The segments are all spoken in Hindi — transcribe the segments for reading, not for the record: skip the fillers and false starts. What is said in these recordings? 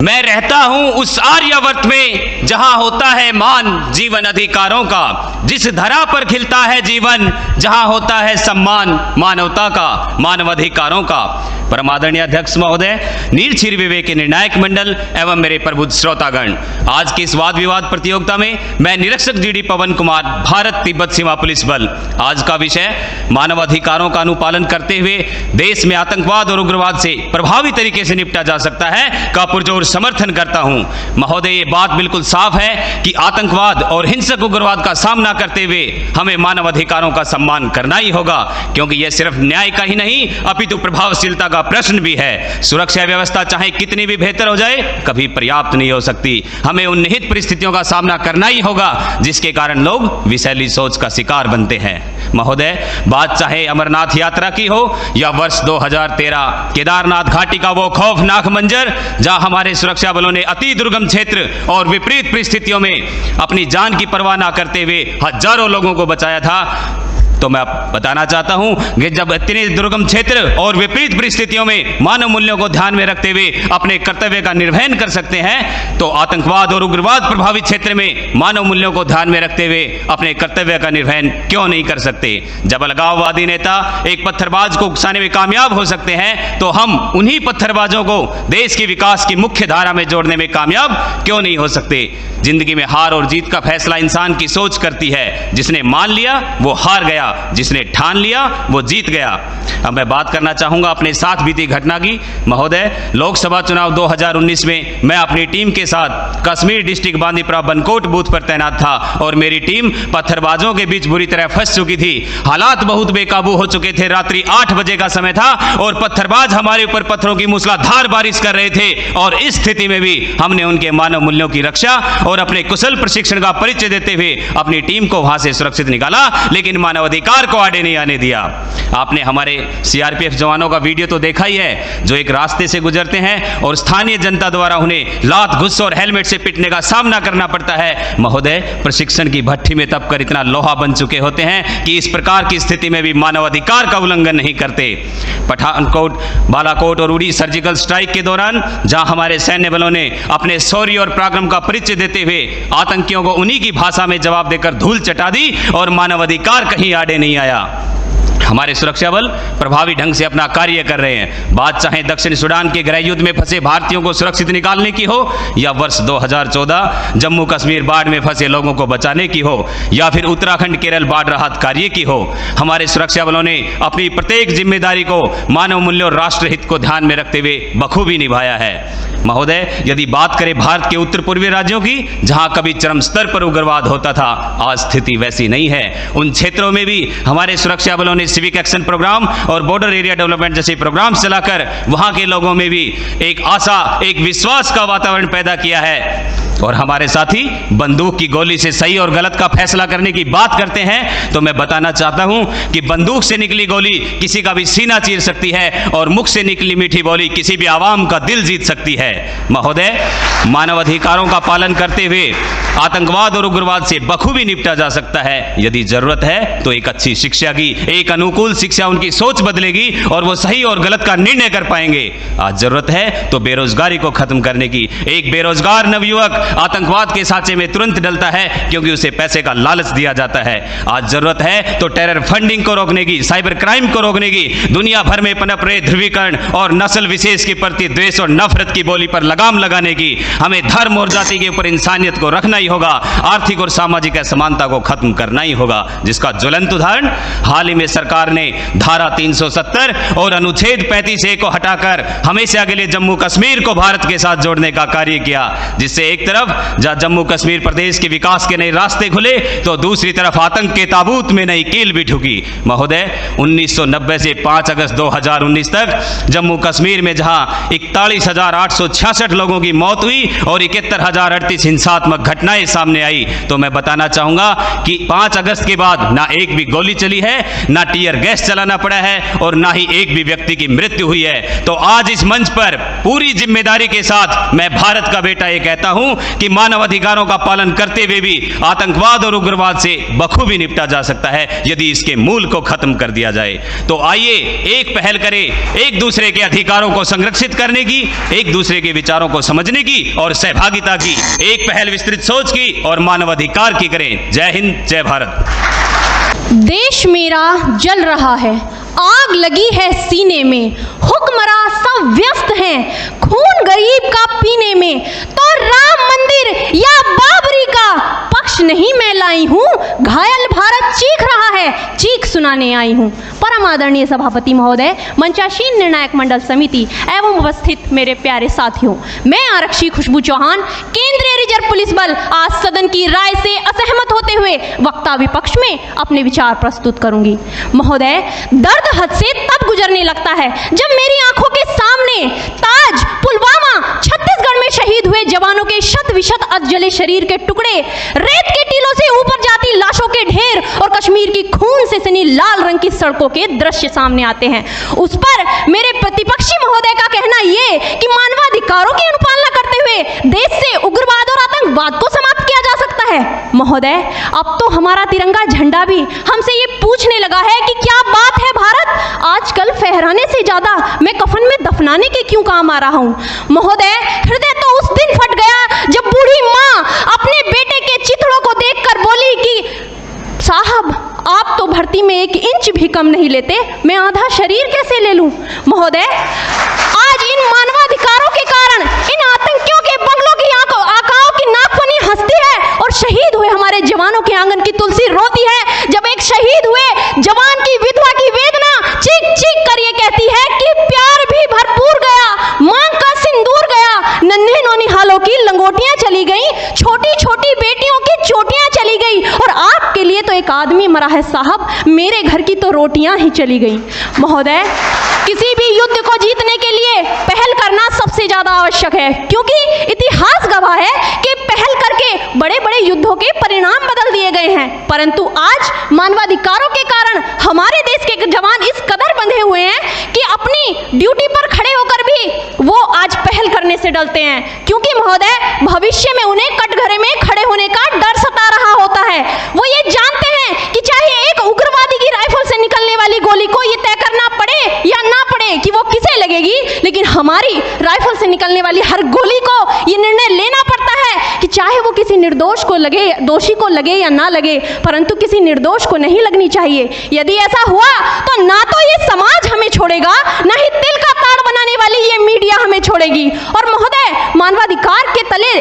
मैं रहता हूं उस आर्यावर्त में जहां होता है मान जीवन अधिकारों का, जिस धरा पर खिलता है जीवन जहां होता है सम्मान मानवता का, मानव अधिकारों का। परमादरणीय अध्यक्ष महोदय, नील क्षीर विवेक निर्णायक मंडल एवं मेरे प्रबुद्ध श्रोतागण, आज की इस वाद विवाद प्रतियोगिता में मैं निरीक्षक जीडी पवन कुमार, भारत तिब्बत सीमा पुलिस बल। आज का विषय मानव अधिकारों का अनुपालन करते हुए देश में आतंकवाद और उग्रवाद से प्रभावी तरीके से निपटा जा सकता है का पुरजोर समर्थन करता हूं। महोदय, ये बात बिल्कुल साफ है कि आतंकवाद और हिंसक उग्रवाद का सामना करते हुए हमें मानव अधिकारों का सम्मान करना ही होगा, क्योंकि यह सिर्फ न्याय का ही नहीं अपितु प्रभावशीलता का प्रश्न भी है। सुरक्षा व्यवस्था चाहे कितनी भी बेहतर हो जाए, कभी पर्याप्त नहीं हो सकती। हमें उन निहित परिस्थितियों का सामना करना ही होगा जिसके कारण लोग विषैली सोच का शिकार बनते हैं। महोदय, बात चाहे अमरनाथ यात्रा की हो या वर्ष 2013 केदारनाथ घाटी का वो खौफनाक मंजर जहां हमारे सुरक्षा बलों ने अति दुर्गम क्षेत्र और विपरीत परिस्थितियों में अपनी जान की परवाह न करते हुए हजारों लोगों को बचाया था, तो मैं बताना चाहता हूं कि जब इतने दुर्गम क्षेत्र और विपरीत परिस्थितियों में मानव मूल्यों को ध्यान में रखते हुए अपने कर्तव्य का निर्वहन कर सकते हैं, तो आतंकवाद और उग्रवाद प्रभावित क्षेत्र में मानव मूल्यों को ध्यान में रखते हुए अपने कर्तव्य का निर्वहन क्यों नहीं कर सकते। जब अलगाववादी नेता एक पत्थरबाज को उकसाने में कामयाब हो सकते हैं, तो हम उन्हीं पत्थरबाजों को देश के विकास की मुख्य धारा में जोड़ने में कामयाब क्यों नहीं हो सकते। जिंदगी में हार और जीत का फैसला इंसान की सोच करती है। जिसने मान लिया वो हार गया, जिसने ठान लिया वो जीत गया। अब मैं बात करना चाहूंगा अपने साथ बीती घटना की। महोदय, लोकसभा चुनाव 2019 में मैं अपनी टीम के साथ कश्मीर डिस्ट्रिक्ट बांदीपुरा बनकोट बूथ पर तैनात था और मेरी टीम पत्थरबाजों के बीच बुरी तरह फंस चुकी थी। हालात बहुत बेकाबू हो चुके थे। रात्रि 8 बजे का समय था और पत्थरबाज हमारे ऊपर पत्थरों की मूसलाधार बारिश कर रहे थे, और इस स्थिति में भी हमने उनके मानव मूल्यों की रक्षा और अपने कुशल प्रशिक्षण का परिचय देते हुए अपनी टीम को वहां से सुरक्षित निकाला, लेकिन मानव अधिकार को आड़े नहीं आने दिया। आपने हमारे सीआरपीएफ जवानों का वीडियो तो देखा ही है, जो एक रास्ते से गुजरते हैं और स्थानीय जनता द्वारा उन्हें लात घुस और हेलमेट से पिटने का सामना करना पड़ता है। महोदय, प्रशिक्षण की भट्ठी में तपकर इतना लोहा बन चुके होते हैं कि इस प्रकार की स्थिति में भी मानव अधिकार का उल्लंघन नहीं करते। पठानकोट, बालाकोट और उड़ी सर्जिकल स्ट्राइक के दौरान जहां हमारे सैन्य बलों ने अपने शौर्य और पराक्रम का परिचय देते हुए आतंकियों को उन्हीं की भाषा में जवाब देकर धूल चटा दी और मानव अधिकार कहीं आड़े नहीं आया। हमारे सुरक्षा बल प्रभावी ढंग से अपना कार्य कर रहे हैं। बात चाहे दक्षिण सूडान के गृह युद्ध में फंसे भारतीयों को सुरक्षित निकालने की हो, या वर्ष 2014 जम्मू कश्मीर बाढ़ में फंसे लोगों को बचाने की हो, या फिर उत्तराखंड केरल बाढ़ राहत कार्य की हो, हमारे सुरक्षा बलों ने अपनी प्रत्येक जिम्मेदारी को मानव मूल्य और राष्ट्रहित को ध्यान में रखते हुए बखूबी निभाया है। महोदय, यदि बात करें भारत के उत्तर पूर्वी राज्यों की, जहां कभी चरम स्तर पर उग्रवाद होता था, आज स्थिति वैसी नहीं है। उन क्षेत्रों में भी हमारे सुरक्षा बलों ने सिविक एक्शन प्रोग्राम और बॉर्डर एरिया डेवलपमेंट जैसे प्रोग्राम चलाकर वहां के लोगों में भी एक आशा, एक विश्वास का वातावरण पैदा किया है। और हमारे साथी बंदूक की गोली से सही और गलत का फैसला करने की बात करते हैं, तो मैं बताना चाहता हूं कि बंदूक से निकली गोली किसी का भी सीना चीर सकती है और मुख से निकली मीठी बोली किसी भी आवाम का दिल जीत सकती है। महोदय, मानव अधिकारों का पालन करते हुए आतंकवाद और उग्रवाद से बखूबी निपटा जा सकता है। यदि जरूरत है तो एक अच्छी शिक्षा की, एक अनुकूल शिक्षा उनकी सोच बदलेगी और वो सही और गलत का निर्णय कर पाएंगे। आज जरूरत है तो बेरोजगारी को खत्म करने की। एक बेरोजगार नवयुवक आतंकवाद के सांचे में तुरंत डलता है क्योंकि उसे पैसे का लालच दिया जाता है। आज जरूरत है तो टेरर फंडिंग को रोकने की, साइबर क्राइम को रोकने की, दुनिया भर में पनप रहे ध्रुवीकरण और नस्ल विशेष के प्रति द्वेष और नफरत की बोली पर लगाम लगाने की। हमें धर्म और जाति के ऊपर इंसानियत को रखना ही होगा। आर्थिक और सामाजिक असमानता को खत्म करना ही होगा, जिसका ज्वलंत उदाहरण हाल ही में सरकार ने धारा 370 और अनुच्छेद 35A को हटाकर हमेशा के लिए जम्मू कश्मीर को भारत के साथ जोड़ने का कार्य किया, जिससे एक तरफ जहां जम्मू कश्मीर प्रदेश के विकास के नए रास्ते खुले, तो दूसरी तरफ आतंक के ताबूत में नई कील भी ठुकी। महोदय, 1990 से 5 अगस्त 2019 तक जम्मू कश्मीर में जहां 41,866 लोगों की मौत हुई और 71,038 हिंसात्मक घटनाएं सामने आई, तो मैं बताना चाहूंगा कि 5 अगस्त के बाद ना एक भी गोली चली है, ना टीयर गैस चलाना पड़ा है और ना ही एक भी व्यक्ति की मृत्यु हुई है। तो आज इस मंच पर पूरी जिम्मेदारी के साथ मैं भारत का बेटा ये कहता हूं कि मानव अधिकारों का पालन करते हुए भी आतंकवाद और उग्रवाद से बखूबी निपटा जा सकता है यदि इसके मूल को खत्म कर दिया जाए। तो आइए एक पहल करें, एक दूसरे के अधिकारों को संरक्षित करने की, एक दूसरे के विचारों को समझने की और सहभागिता की एक पहल विस्तृत सोच की और मानवाधिकार की करें। जय हिंद, जय भारत। देश मेरा जल रहा है, आग लगी है सीने में, हुक्मरां सब व्यस्त हैं खून गरीब का पीने में, तो राम मंदिर या बाबरी का पक्ष नहीं मैं लाई हूँ, घायल भारत चीख रहा है, चीख सुनाने आई हूँ। परम आदरणीय सभापति महोदय, मंचासीन निर्णायक मंडल समिति एवं उपस्थित मेरे प्यारे साथियों, मैं आरक्षी खुशबू चौहान केंद्रीय रिजर्व पुलिस बल आज सदन की राय से असहमत होते हुए वक्ता विपक्ष में अपने विचार प्रस्तुत करूंगी। महोदय, दर्द हद से तब गुजरने लगता है जब मेरी आंखों के सामने ताज, पुलवामा, छत्तीसगढ़ में शहीद हुए जवानों के शत विशत अधजले शरीर के टुकड़े, रेत के टीलों से ऊपर जाती लाशों के ढेर और कश्मीर की खून से सनी लाल रंग की सड़कों के दृश्य सामने आते हैं। उस पर मेरे प्रतिपक्षी महोदय का कहना ये कि मानवाधिकारों की अनुपालना करते हुए देश से उग्रवाद और आतंकवाद को समाप्त किया जा सकता है। महोदय, अब तो हमारा तिरंगा झंडा भी हमसे ये पूछने लगा है कि क्या बात है भारत, आजकल फहराने से ज्यादा मैं कफन में दफनाने के क्यों काम आ रहा हूँ। महोदय, हृदय तो उस दिन फट गया जब बूढ़ी माँ अपने बेटे के चिथड़ों को देखकर बोली कि साहब, आप तो भर्ती में 1 इंच भी कम नहीं लेते, मैं आधा शरीर कैसे ले लूं। महोदय, आज इन मानवाधिकारों के कारण इन आतंकियों के बंगलों की आकाओं की नाकफनी हंसती है और शहीद हुए हमारे जवानों के आंगन की तुलसी रोती है। जब एक शहीद हुए जवान की विधवा की वेदना चीख चीख कर ये कहती है कि प्यार भी भरपूर गया, मांग का सिंदूर गया, नन्हे नौनिहालों की लंगोटियां चली गई, छोटी छोटी बेटियों की चोटियां चली गई और आपके लिए तो एक आदमी मरा है साहब, मेरे घर की तो रोटियां ही चली गई। महोदय, किसी भी युद्ध को जीतने के लिए पहल करना सबसे ज्यादा आवश्यक है, क्योंकि इतिहास गवाह है कि पहल करके बड़े बड़े युद्धों के परिणाम बदल दिए गए हैं। परंतु आज मानवाधिकारों के कारण हमारे देश के जवान इस कदर बंधे हुए हैं कि अपनी ड्यूटी पर खड़े होकर भी वो आज पहल करने से डरते हैं, क्योंकि महोदय, भविष्य में उन्हें कटघरे में खड़े होने का डर सता रहा होता है। वो ये जानते हैं कि चाहे एक उग्रवादी की राइफल से निकलने वाली गोली को ये तय करना पड़े या ना पड़े कि वो किसे लगेगी, लेकिन हमारी राइफल से निकलने वाली हर गोली को ये निर्णय लेना पड़ता है कि चाहे वो किसी निर्दोष को लगे, दोषी को लगे या ना लगे, परंतु किसी निर्दोष को नहीं लगनी चाहिए। यदि ऐसा हुआ तो ना तो ये समाज हमें छोड़ेगा, ना ही तिल का ताड़ बनाने वाली ये मीडिया हमें छोड़ेगी। और महोदय, मानवाधिकार के तले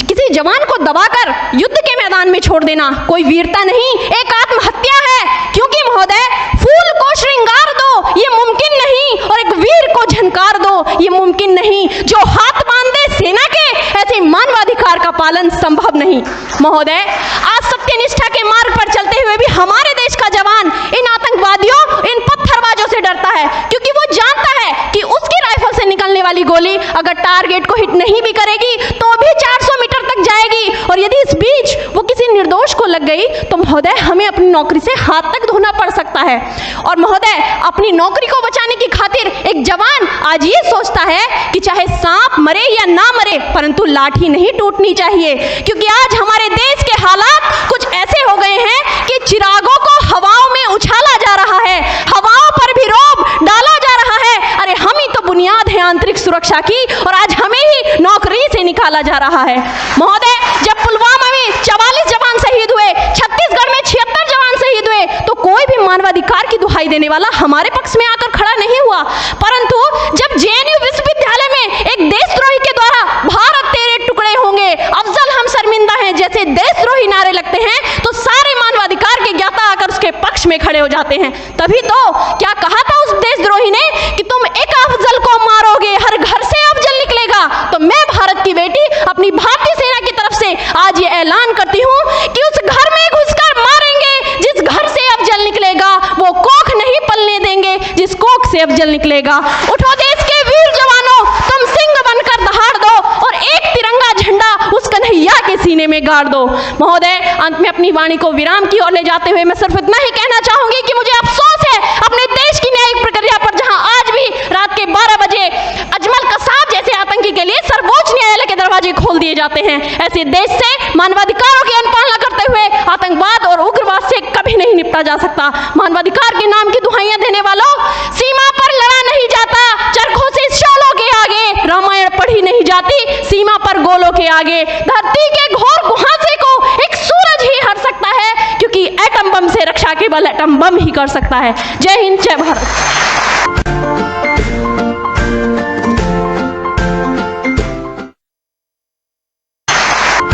किसी जवान को दबाकर युद्ध के मैदान में छोड़ देना कोई वीरता नहीं, एक आत्महत्या है। क्योंकि महोदय, फूल को श्रृंगार दो ये मुमकिन नहीं और एक वीर को झनकार दो ये मुमकिन नहीं। जो हाथ बांध दे सेना के, ऐसे मानवाधिकार का पालन संभव नहीं। महोदय, आज सत्यनिष्ठा के मार्ग पर चलते हुए भी हमारे देश का जवान इन आतंकवादियों, इन पत्थरबाजों से डरता है, क्योंकि वो जानता है कि उसकी राइफल से निकलने वाली गोली अगर टारगेट को हिट नहीं भी करेगी तो भी 400 मीटर तक जाएगी, और यदि इस बीच वो किसी निर्दोष को लग गई तो महोदय, हमें अपनी नौकरी से हाथ तक धोना पड़ सकता है। और महोदय, अपनी नौकरी को बचाने की खातिर एक जवान आज ये सोचता है कि चाहे सांप मरे या ना मरे, परंतु लाठी नहीं टूटनी चाहिए, क्योंकि आज हमारे देश के हालात कुछ ऐसे हो गए हैं कि चिरागों को हवाओं में उछाला जा रहा है, हवाओं पर भी रोब डाला जा रहा है। अरे हम ही तो बुनियाद है आंतरिक सुरक्षा की, और आज हमें ही नौकरी से निकाला जा रहा है। महोदय, जब पुलवामा में 44 जवान शहीद हुए, छत्तीसगढ़ में 76 जवान शहीद हुए, तो कोई भी मानवाधिकार की दुहाई देने वाला हमारे पक्ष में आकर खड़ा नहीं हुआ। परंतु जब जेएनयू विश्वविद्यालय में एक देशद्रोही के द्वारा भारत तेरे टुकड़े होंगे, अफजल हम शर्मिंदा हैं जैसे देशद्रोही नारे लगते हैं, तो सारे मानवाधिकार के ज्ञाता आकर उसके पक्ष में खड़े हो जाते हैं। तभी तो क्या कहा था उस देशद्रोही ने कि तुम एक अफजल को मारोगे, हर घर से अफजल निकलेगा। तो मैं भारत की बेटी अपनी भारतीय सेना की तरफ से आज ये ऐलान करती हूँ कि उस घर में घुसकर मारेंगे जिस घर से अफजल निकलेगा, वो कोख नहीं पलने देंगे जिस कोख से अफजल निकलेगा। उठो देश के वीर जवानों, तुम सिंह बनकर दहाड़ दो और एक तिरंगा झंडा उस कन्हैया के सीने में गाड़ दो। महोदय, अंत में अपनी वाणी को विराम की ओर ले जाते हुए मैं सिर्फ इतना ही कहना चाहूंगी कि मुझे अफसोस है अपने देश की न्यायिक प्रक्रिया पर, जहां आज भी रात के 12 बजे अजमल कसाब जैसे आतंकी के लिए सर्वोच्च न्यायालय के दरवाजे खोल दिए जाते जाते हैं। ऐसे देश से मानवाधिकारों की अनुपालना करते हुए आतंकवाद और उग्रवाद से कभी नहीं निपटा जा सकता। मानवाधिकार के नाम की दुहाइयां देने वालों, सीमा पर लड़ा नहीं जाता चरखों से शोलों के आगे, रामायण पढ़ी नहीं जाती सीमा पर गोलों के आगे। धरती के घोर कुहासे को एक सूरज ही हर सकता है, क्योंकि एटम बम से रक्षा केवल एटम बम ही कर सकता है। जय हिंद, जय भारत।